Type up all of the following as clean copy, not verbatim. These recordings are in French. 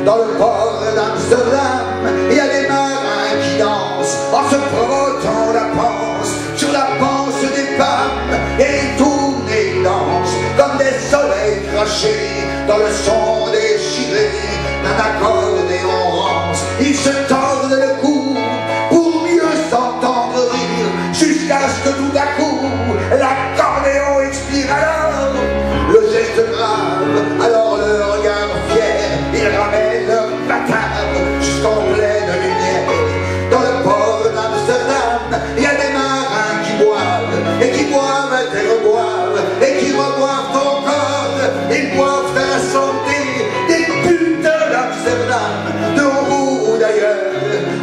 dans le port d'Amsterdam. Il y a des marins qui dansent en se frottant la panse sur la panse des femmes, et ils tournent et ils dansent comme des soleils crachés dans le son déchiré d'un accordéon rance. Ils se tordent le cou pour mieux s'entendre rire, jusqu'à ce que tout à coup l'accordéon expire. Alors le geste grave, alors le regard fier, ils ramènent leur bâtard jusqu'en pleine lumière. Dans le port d'Amsterdam, il y a des marins qui boivent et qui boivent et reboivent et qui reboivent encore. Ils boivent à la santé des putes d'Amsterdam, de Hambourg ou d'ailleurs.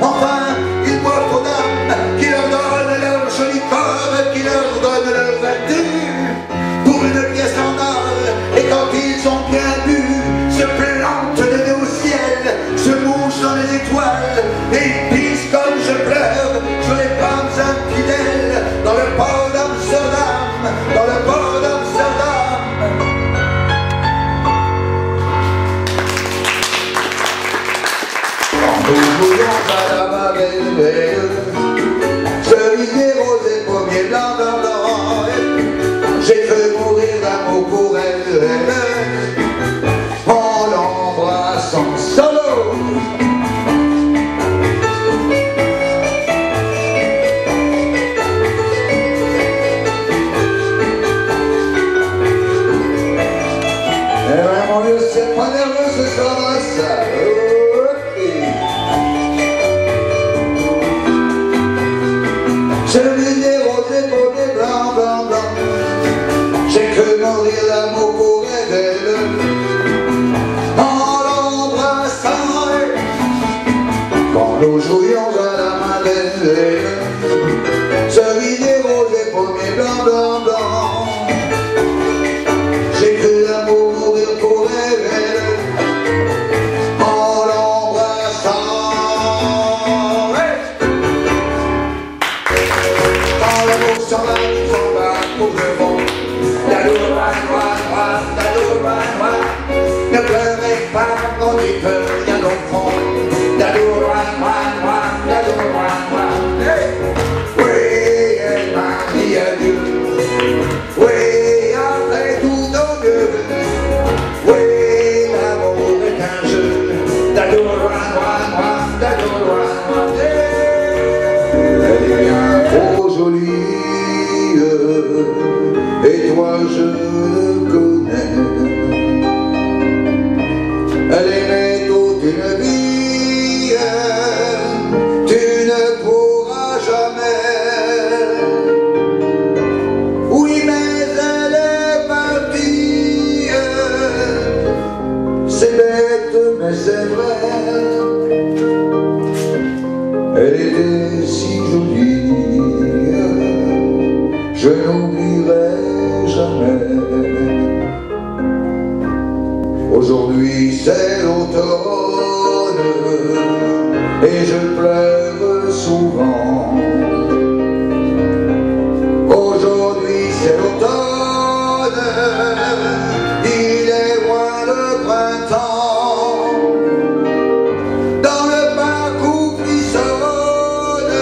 Enfin, ils boivent aux dames qui leur donnent leur joli corps, qui leur donnent leur vertu pour une pièce en or. Et quand ils ont bien bu, se plantent le nez au ciel, se mouchent dans les étoiles et ils pissent comme je pleure sur les femmes infidèles. Dans le port d'Amsterdam, dans le port d'Amsterdam. Quand nous jouions à la baguette, cerisier rose et pommier blanc, blanc, blanc, j'ai cru mourir d'amour pour elle, en l'embrassant solo. Eh ben mon Dieu, c'est pas nerveux ce soir dans la salle. Cerisier rose et pommier blanc, blanc, blanc, j'ai cru mourir d'amour pour elle, en l'embrassant. Quand nous jouions à la madeleine, cerisier rose et pommier blanc, blanc, blanc, j'ai cru d'amour mourir pour elle, en l'embrassant. Quand l'amour s'en va pour le vent, ne pleurez pas quand il peut rien au fond. Oui, elle m'a dit adieu. Oui, après tout nos mieux. Oui, l'amour est un jeu. Elle est bien trop jolie, et toi je le connais. Elle aimait toute une vie, tu ne pourras jamais. Oui, mais elle est partie, c'est bête mais c'est vrai. Elle était si jolie, je n'oublierai jamais. Aujourd'hui c'est l'automne et je pleure souvent. Aujourd'hui c'est l'automne, il est loin le printemps. Dans le parc où frissonnent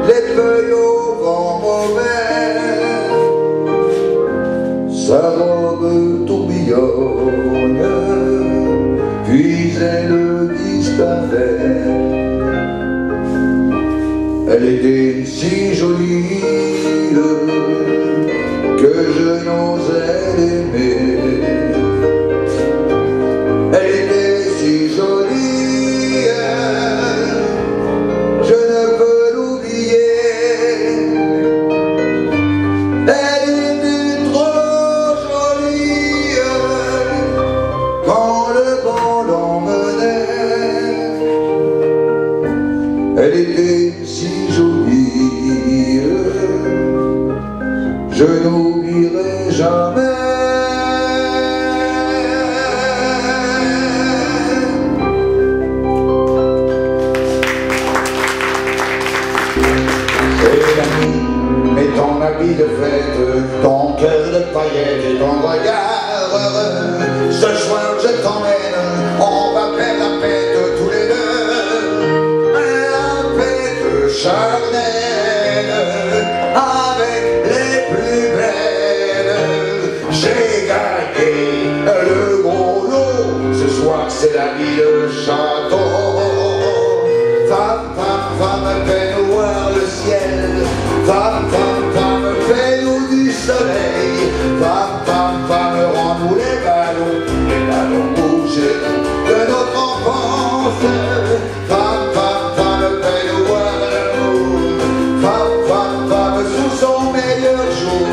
les feuilles au vent mauvais, sa robe tourbillonne, puis elle disparaît. Elle était si jolie que je n'osais l'aimer. Elle était si jolie, je ne peux l'oublier. Elle était trop jolie quand le vent l'emmenait. Elle était si jolie, je n'oublierai jamais. Mets ton habit de fête, ton cœur de paillettes et ton regard heureux. Ce soir je t'emmène, on va charnel avec les plus belles. J'ai gagné le gros lot, ce soir c'est la vie de château. Femme, femme, femme, fais-nous voir le ciel. Femme, femme, femme, fais-nous du soleil. Femme, femme, femme, rends-nous les ballons rouges de notre enfance. Femme, femme, femme, fais-nous voir l'amour. Femme, femme, femme, sous son meilleur jour.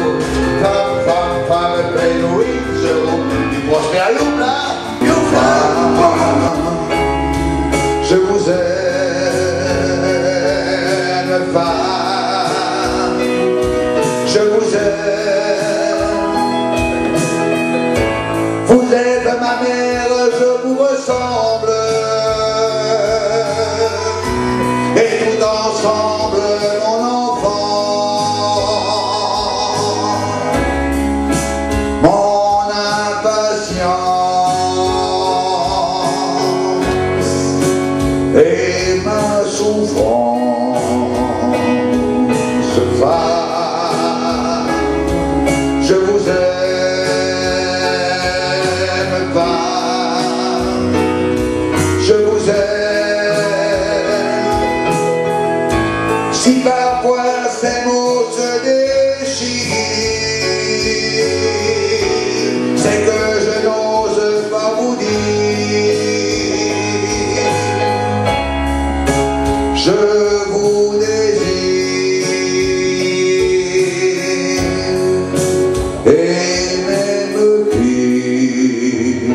Femme, femme, femme, fais-nous une seconde. Du prospère youpla, youpla. Je vous aime, femme. Je vous aime. Vous êtes ma mère, je vous ressemble. Et tout ensemble, mon enfant, mon impatience et ma souffrance, femme. Je vous aime, femme. Je vous aime. Si parfois ces mots se déchirent, c'est que je n'ose pas vous dire. Je vous désire et même plus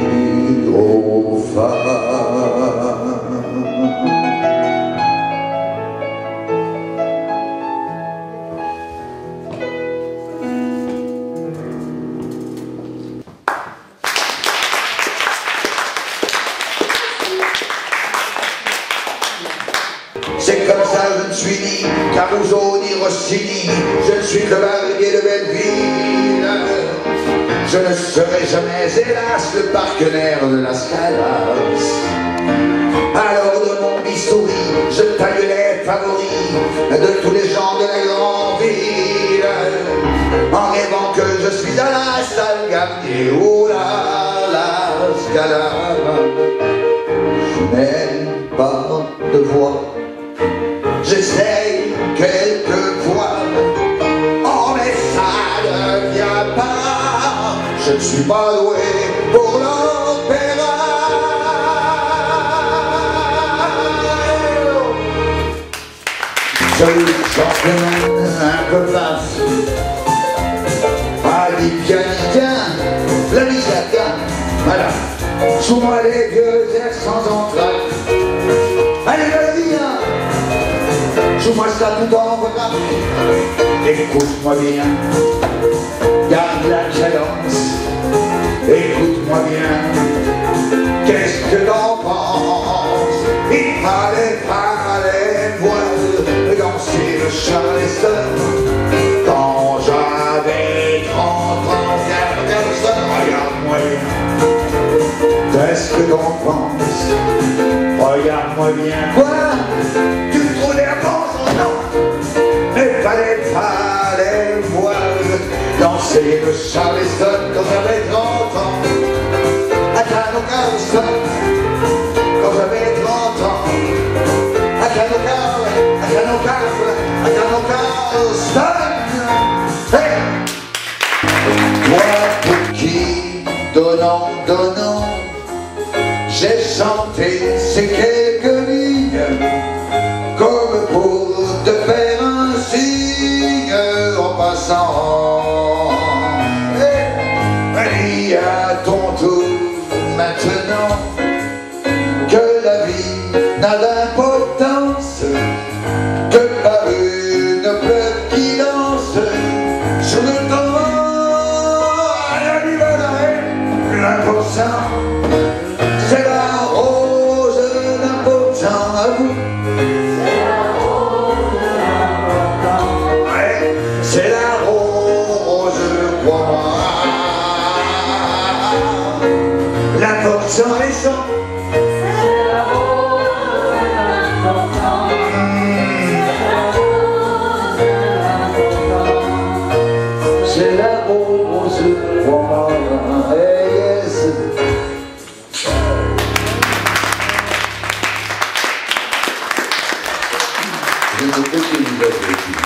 trop femme. C'est comme ça, je ne suis ni Caruso ni Rossini, je ne suis que Barbier de Belleville. Je ne serai jamais, hélas, le partenaire de la Scalas. Alors de mon bistouri, je taille les favoris de tous les gens de la grande ville, en rêvant que je suis à la salle Garnier. Oh là, la Scala. Je n'ai pas de voix. J'essaye quelquefois, oh mais ça ne vient pas. Je ne suis pas doué pour l'opéra. Salut, champion, un peu basse. Allez, pianien, la misère, voilà. Sous moi les vieux airs sans entrailles. Allez, vas-y, hein. Joue-moi ça tout en regard. Écoute-moi bien, garde la cadence. Écoute-moi bien, qu'est-ce que t'en penses? Il fallait voir danser le Charleston quand j'avais 30 ans. Regarde-moi bien, qu'est-ce que t'en penses? Regarde-moi bien. Quoi? Tu me trouves des réponses? Non. Mais fallait voir danser le Charleston quand j'avais 30 ans. À Canocarleston, quand j'avais 30 ans. À Canocarleston. Hey! Toi pour qui, donnant, j'ai chanté ces quelques lignes, comme pour te faire un signe en passant. Et à ton tour maintenant que la vie n'a d'importance que par une fleuve qui danse sur le temps. L'important, c'est la rose, l'important à vous. C'est la rose, l'important. Ouais, c'est la rose, crois-moi. L'important est ça. C'est la rose, l'important. C'est la rose, l'œuvre de Dieu.